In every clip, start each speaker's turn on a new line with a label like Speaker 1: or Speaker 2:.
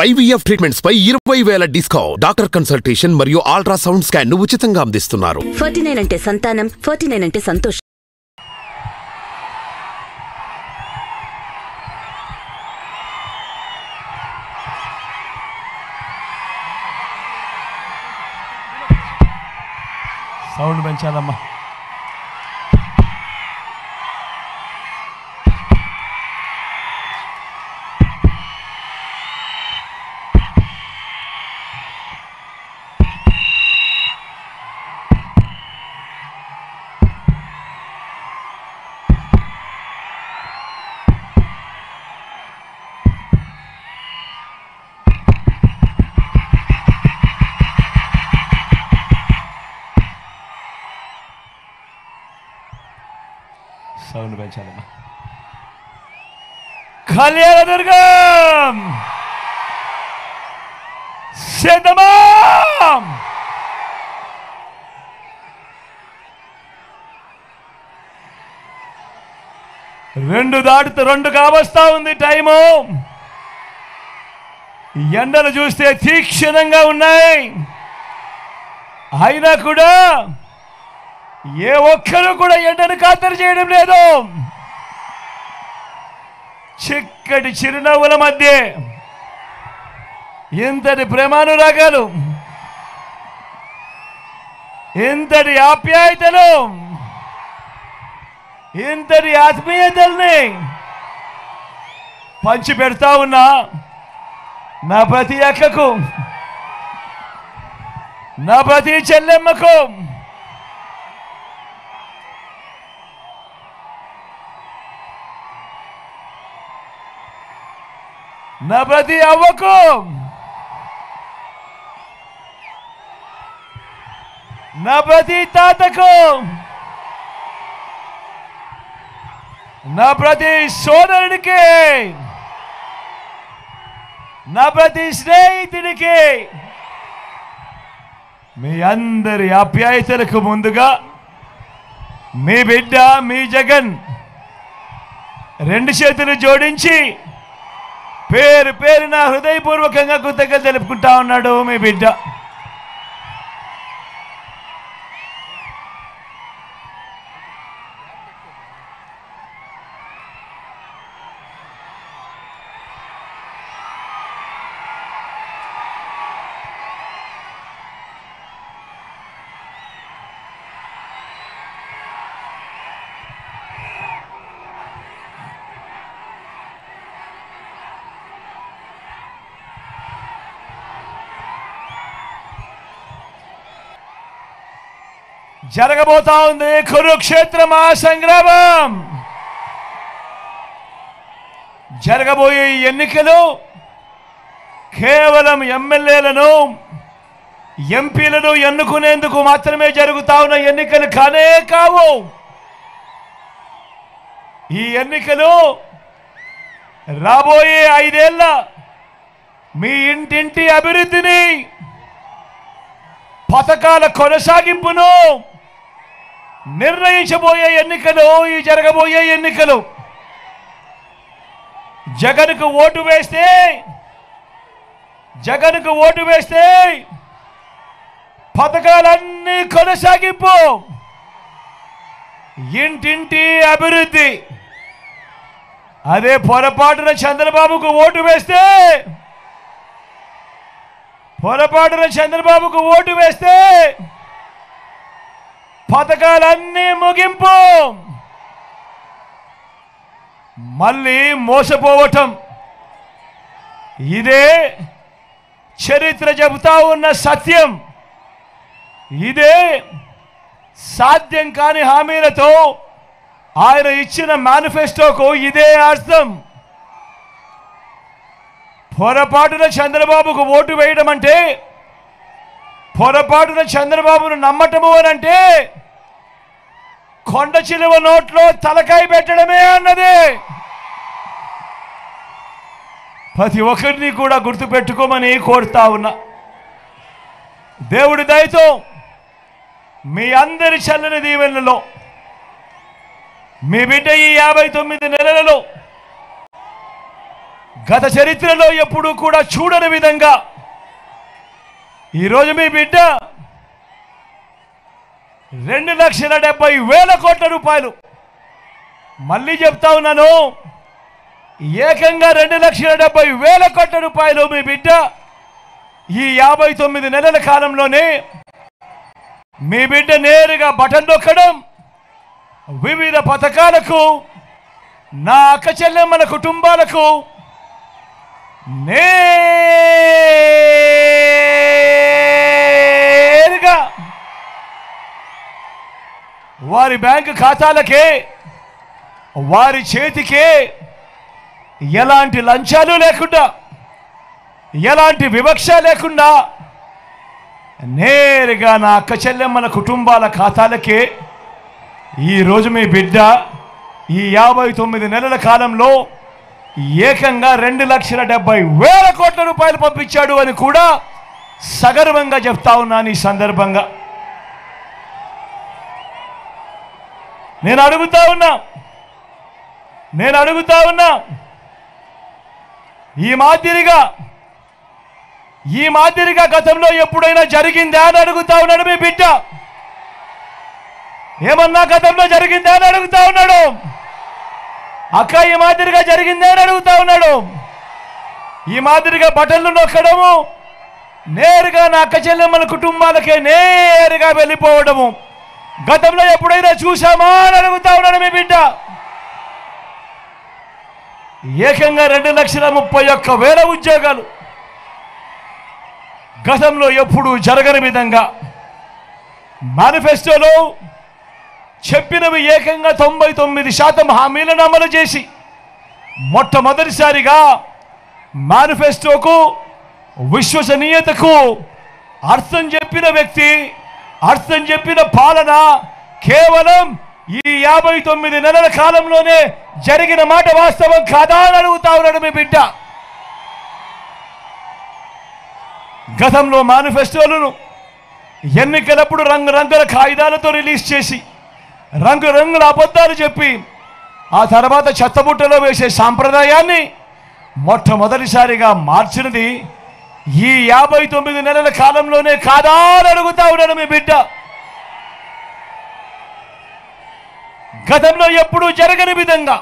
Speaker 1: IVF treatments పై 20,000 discount. Doctor consultation మరియు ultrasound scan ను ఉచితంగా అందిస్తున్నారు.
Speaker 2: 49 అంటే సంతానం, 49 అంటే సంతోషం.
Speaker 3: సౌండ్ పెంచాలమ్మా. సౌండ్ పెంచాలమ్మా. కళ్యాణదుర్గం సిద్ధమా? రెండు కావస్తా ఉంది టైము. ఎండలు చూస్తే తీక్షణంగా ఉన్నాయి. అయినా కూడా ఏ ఒక్కరూ కూడా ఎండను ఖాతరు చేయడం లేదు. చిక్కటి చిరునవ్వుల మధ్య ఇంతటి ప్రేమానురాగాలు, ఇంతటి ఆప్యాయతలు, ఇంతటి ఆత్మీయతల్ని పంచి పెడతా ఉన్నా నా ప్రతి అక్కకు, నా ప్రతి చెల్లెమ్మకు, నా ప్రతి అవ్వకు, నా ప్రతి తాతకు, నా ప్రతి సోదరుడికి, నా ప్రతి స్నేహితుడికి, మీ అందరి ఆప్యాయతలకు ముందుగా మీ బిడ్డ, మీ జగన్ రెండు చేతులు జోడించి పేరు పేరున హృదయపూర్వకంగా కృతజ్ఞతలు తెలుపుకుంటా ఉన్నాడు మీ బిడ్డ. జరగబోతా ఉంది కురుక్షేత్ర మహాసంగ్రామం. జరగబోయే ఎన్నికలు కేవలం ఎమ్మెల్యేలను, ఎంపీలను ఎన్నుకునేందుకు మాత్రమే జరుగుతా ఉన్న ఎన్నికలు కానే కావు. ఈ ఎన్నికలు రాబోయే 5 ఏళ్ల మీ ఇంటింటి అభివృద్ధిని, పథకాల కొనసాగింపును నిర్ణయించబోయే ఎన్నికలు. ఈ జరగబోయే ఎన్నికలు జగన్కు ఓటు వేస్తే పథకాలన్నీ కొనసాగింపు, ఇంటింటి అభివృద్ధి. అదే పొరపాటున చంద్రబాబుకు ఓటు వేస్తే పథకాలన్నీ ముగింపు, మళ్ళీ మోసపోవటం. ఇదే చరిత్ర చెబుతా ఉన్న సత్యం. ఇదే సాధ్యం కాని హామీలతో ఆయన ఇచ్చిన మేనిఫెస్టోకు ఇదే అర్థం. పొరపాటున చంద్రబాబుకు ఓటు వేయడం అంటే, పొరపాటున చంద్రబాబును నమ్మటము అనంటే కొండ చిలువ నోట్లో తలకాయ పెట్టడమే అన్నది. ప్రతి ఒక్కరిని కూడా గుర్తుపెట్టుకోమని కోరుతా ఉన్నా. దేవుడి దయతో మీ అందరి చల్లని దీవెనలలో మీ బిడ్డ ఈ 59 నెలలలో గత చరిత్రలో ఎప్పుడూ కూడా చూడని విధంగా ఈరోజు మీ బిడ్డ 2,70,000 కోట్ల రూపాయలు, మళ్ళీ చెప్తా ఉన్నాను, ఏకంగా 2,70,000 కోట్ల రూపాయలు మీ బిడ్డ ఈ 59 నెలల కాలంలోనే మీ బిడ్డ నేరుగా బటన్ నొక్కడం, వివిధ పథకాలకు, నా అక్క చెల్లెమ్మల కుటుంబాలకు నేరుగా వారి బ్యాంకు ఖాతాలకే, వారి చేతికే ఎలాంటి లంచాలు లేకుండా, ఎలాంటి వివక్ష లేకుండా నేరుగా నా అక్క చెల్లెమ్మల కుటుంబాల ఖాతాలకే ఈరోజు మీ బిడ్డ ఈ 59 నెలల కాలంలో ఏకంగా 2,70,000 కోట్ల రూపాయలు పంపించాడు అని కూడా సగర్వంగా చెప్తా ఉన్నాను. ఈ సందర్భంగా నేను అడుగుతా ఉన్నా ఈ మాదిరిగా గతంలో ఎప్పుడైనా జరిగిందా అని అడుగుతా ఉన్నాడు మీ బిడ్డ. ఏమన్నా గతంలో జరిగిందా అని అడుగుతా ఉన్నాడు. అక్క ఈ మాదిరిగా జరిగిందా అని అడుగుతా ఉన్నాడు. ఈ మాదిరిగా బటన్లు నొక్కడము, నేరుగా నా అక్క చెల్లెమ్మల కుటుంబాలకే నేరుగా వెళ్ళిపోవడము గతంలో ఎప్పుడైనా చూసామా అని అడుగుతా ఉన్నాడు మీ బిడ్డ. ఏకంగా 2,31,000 ఉద్యోగాలు గతంలో ఎప్పుడు జరగని విధంగా మేనిఫెస్టోలో చెప్పినవి ఏకంగా 99% హామీలను అమలు చేసి మొట్టమొదటిసారిగా మేనిఫెస్టోకు, విశ్వసనీయతకు అర్థం చెప్పిన వ్యక్తి, అర్థం చెప్పిన పాలన కేవలం ఈ 59 నెలల కాలంలోనే జరిగిన మాట వాస్తవం కాదా అని అడుగుతా ఉన్నాడు మీ బిడ్డ. గతంలో మేనిఫెస్టోలను ఎన్నికలప్పుడు రంగురంగుల కాగితాలతో రిలీజ్ చేసి రంగురంగుల అబద్ధాలు చెప్పి ఆ తర్వాత చెత్తబుట్టలో వేసే సాంప్రదాయాన్ని మొట్టమొదటిసారిగా మార్చినది ఈ 59 నెలల కాలంలోనే కాదా అని అడుగుతా ఉన్నాడు మీ బిడ్డ. గతంలో ఎప్పుడూ జరగని విధంగా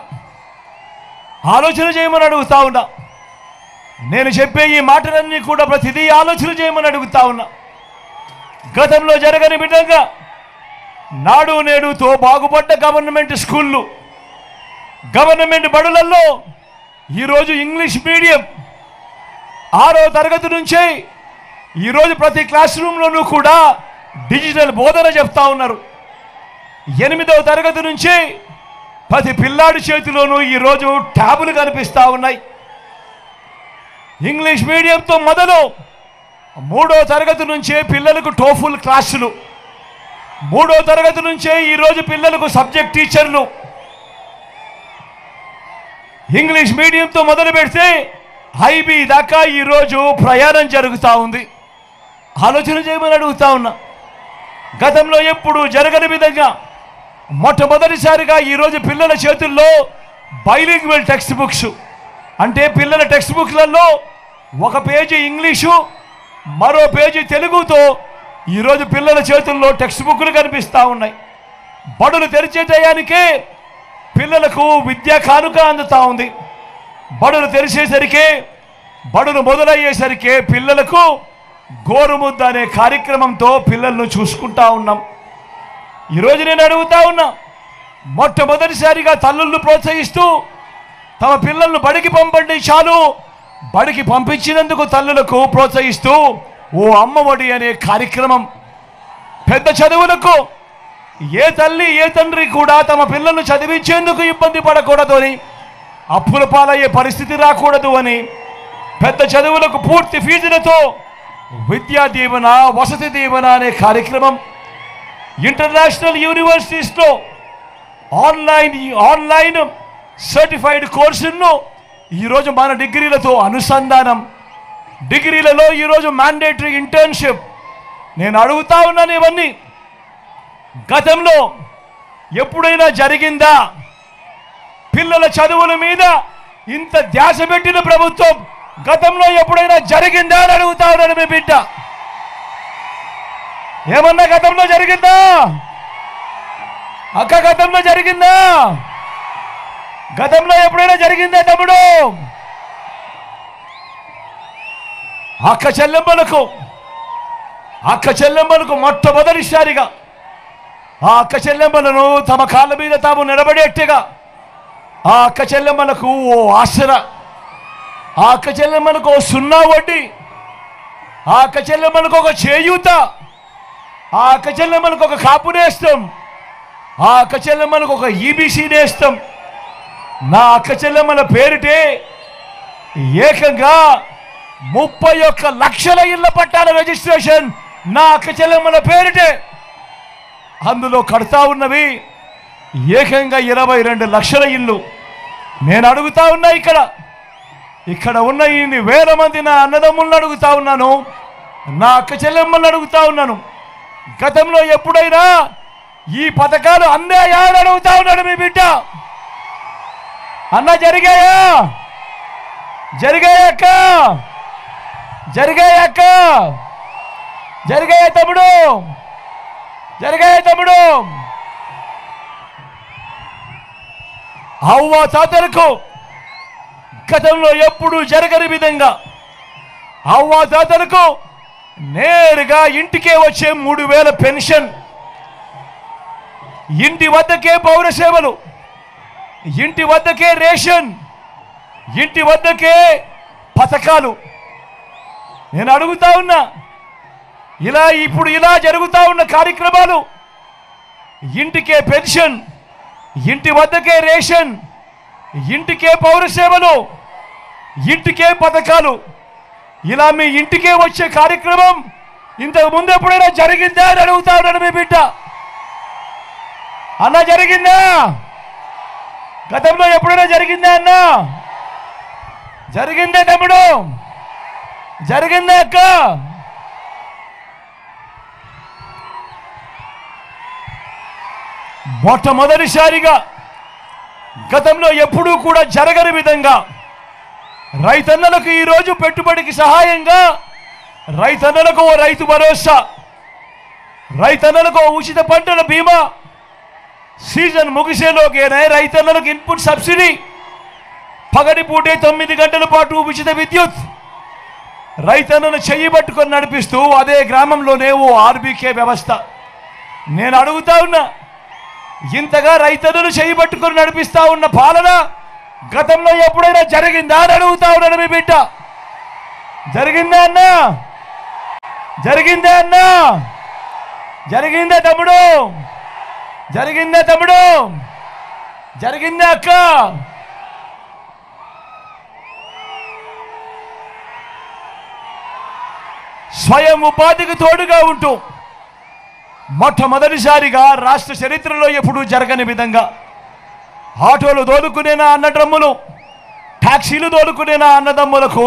Speaker 3: ఆలోచన చేయమని అడుగుతా ఉన్నా. నేను చెప్పే ఈ మాటలన్నీ కూడా ప్రతిదీ ఆలోచన చేయమని అడుగుతా ఉన్నా. గతంలో జరగని విధంగా నాడు నేడుతో బాగుపడ్డ గవర్నమెంట్ స్కూళ్ళు, గవర్నమెంట్ బడులలో ఈరోజు ఇంగ్లీష్ మీడియం 6వ తరగతి నుంచే ఈరోజు ప్రతి క్లాస్ రూమ్లోనూ కూడా డిజిటల్ బోధన చెప్తా ఉన్నారు. 8వ తరగతి నుంచి ప్రతి పిల్లాడి చేతిలోనూ ఈరోజు ట్యాబులు కనిపిస్తూ ఉన్నాయి. ఇంగ్లీష్ మీడియంతో మొదలు 3వ తరగతి నుంచే పిల్లలకు టోఫుల్ క్లాసులు, 3వ తరగతి నుంచే ఈరోజు పిల్లలకు సబ్జెక్ట్ టీచర్లు. ఇంగ్లీష్ మీడియంతో మొదలు పెడితే ఐబీ దాకా ఈరోజు ప్రయాణం జరుగుతూ ఉంది. ఆలోచన చేయమని అడుగుతా ఉన్నా. గతంలో ఎప్పుడు జరగని విధంగా మొట్టమొదటిసారిగా ఈరోజు పిల్లల చేతుల్లో బైలింగ్వల్ టెక్స్ట్ బుక్స్, అంటే పిల్లల టెక్స్ట్ బుక్లలో ఒక పేజీ ఇంగ్లీషు, మరో పేజీ తెలుగుతో ఈరోజు పిల్లల చేతుల్లో టెక్స్ట్ బుక్లు కనిపిస్తూ ఉన్నాయి. బడులు తెరిచే టయానికే పిల్లలకు విద్యా కానుక అందుతూ ఉంది. బడులు తెరిచేసరికి, బడులు మొదలయ్యేసరికి పిల్లలకు గోరుముద్ద అనే కార్యక్రమంతో పిల్లలను చూసుకుంటా ఉన్నాం. ఈరోజు నేను అడుగుతా ఉన్నా, మొట్టమొదటిసారిగా తల్లులను ప్రోత్సహిస్తూ తమ పిల్లలను బడికి పంపండి చాలు, బడికి పంపించినందుకు తల్లులకు ప్రోత్సహిస్తూ ఓ అమ్మఒడి అనే కార్యక్రమం. పెద్ద చదువులకు ఏ తల్లి ఏ తండ్రి కూడా తమ పిల్లలను చదివించేందుకు ఇబ్బంది పడకూడదు అని, అప్పుల పాలయ్యే పరిస్థితి రాకూడదు అని పెద్ద చదువులకు పూర్తి ఫీజులతో విద్యా దీవెన, వసతి దీవెన అనే కార్యక్రమం. ఇంటర్నేషనల్ యూనివర్సిటీస్లో ఆన్లైన్ సర్టిఫైడ్ కోర్సులను ఈరోజు మన డిగ్రీలతో అనుసంధానం. డిగ్రీలలో ఈరోజు మ్యాండేటరీ ఇంటర్న్షిప్. నేను అడుగుతా ఉన్నాను, ఇవన్నీ గతంలో ఎప్పుడైనా జరిగిందా? పిల్లల చదువుల మీద ఇంత ధ్యాస పెట్టిన ప్రభుత్వం గతంలో ఎప్పుడైనా జరిగిందా అని అడుగుతా ఉన్నాడు మీ బిడ్డ. ఏమన్నా గతంలో జరిగిందా అక్క? గతంలో జరిగిందా? గతంలో ఎప్పుడైనా జరిగిందా తమ్ముడు? అక్క చెల్లెమ్మలకు మొట్టమొదటిసారిగా ఆ అక్క చెల్లెమ్మలను తమ కాళ్ళ మీద తాము నిలబడేట్టుగా ఆ అక్క చెల్లెమ్మలకు ఓ ఆసరా, ఆ అక్క చెల్లెమ్మలకు ఓ సున్నా వడ్డీ, ఆ అక్క చెల్లెమ్మలకు ఒక చేయూత, ఆ అక్క చెల్లెమ్మలకు ఒక కాపు నేస్తం, ఆ అక్క చెల్లెమ్మలకు ఒక ఈబీసీ నేస్తం. నా అక్క చెల్లెమ్మల పేరిటే ఏకంగా 31 లక్షల ఇళ్ల పట్టాల రిజిస్ట్రేషన్ నా అక్క చెల్లెమ్మల పేరిటే. అందులో కడతా ఉన్నవి ఏకంగా 22 లక్షల ఇల్లు. నేను అడుగుతా ఉన్నా, ఇక్కడ ఉన్న ఇన్ని వేల మంది నా అన్నదమ్ములను అడుగుతా ఉన్నాను, నా అక్క చెల్లెమ్మలను అడుగుతా ఉన్నాను, గతంలో ఎప్పుడైనా ఈ పథకాలు అందాయా అని అడుగుతా ఉన్నాడు మీ బిడ్డ. అన్న జరిగాయా? జరిగాయక్క? జరిగాయక్క? జరిగాయ తమ్ముడు? జరిగాయ తమ్ముడు? అవ్వ తాతలకు గతంలో ఎప్పుడు జరగని విధంగా అవ్వ తాతలకు నేరుగా ఇంటికే వచ్చే 3000 పెన్షన్, ఇంటి వద్దకే పౌర సేవలు, ఇంటి వద్దకే రేషన్, ఇంటి వద్దకే పథకాలు. నేను అడుగుతా ఉన్నా, ఇప్పుడు ఇలా జరుగుతా ఉన్న కార్యక్రమాలు, ఇంటికే పెన్షన్, ఇంటి వద్దకే రేషన్, ఇంటికే పౌర సేవలు, ఇంటికే పథకాలు, ఇలా మీ ఇంటికే వచ్చే కార్యక్రమం ఇంతకు ముందు ఎప్పుడైనా జరిగిందా అని అడుగుతా ఉన్నాడు మీ బిడ్డ. అన్న జరిగిందా? గతంలో ఎప్పుడైనా జరిగిందా అన్న? జరిగిందే తమ్ముడు? జరిగిందా అక్క? మొట్టమొదటిసారిగా గతంలో ఎప్పుడూ కూడా జరగని విధంగా రైతన్నలకు ఈరోజు పెట్టుబడికి సహాయంగా రైతన్నలకు ఓ రైతు భరోసా, రైతన్నలకు ఓ ఉచిత పంటల బీమా, సీజన్ ముగిసేలోకేనే రైతన్నలకు ఇన్పుట్ సబ్సిడీ, పగటిపూటే 9 గంటల పాటు ఉచిత విద్యుత్, రైతన్నను చెయ్యి పట్టుకొని నడిపిస్తూ అదే గ్రామంలోనే ఓ ఆర్బీకే వ్యవస్థ. నేను అడుగుతా ఉన్నా, ఇంతగా రైతన్నను చెయ్యి పట్టుకొని నడిపిస్తా ఉన్న పాలన గతంలో ఎప్పుడైనా జరిగిందా అని అడుగుతా ఉన్నాడు మీ బిడ్డ. జరిగిందా అన్నా? జరిగిందా అన్నా? జరిగిందా తమ్ముడు? జరిగిందా తమ్ముడు? జరిగిందా అక్క? స్వయం ఉపాధికి తోడుగా ఉంటూ మొట్టమొదటిసారిగా రాష్ట్ర చరిత్రలో ఎప్పుడూ జరగని విధంగా ఆటోలు దోలుకునే నా అన్నదమ్ములు, టాక్సీలు దోలుకునే నా అన్నదమ్ములకు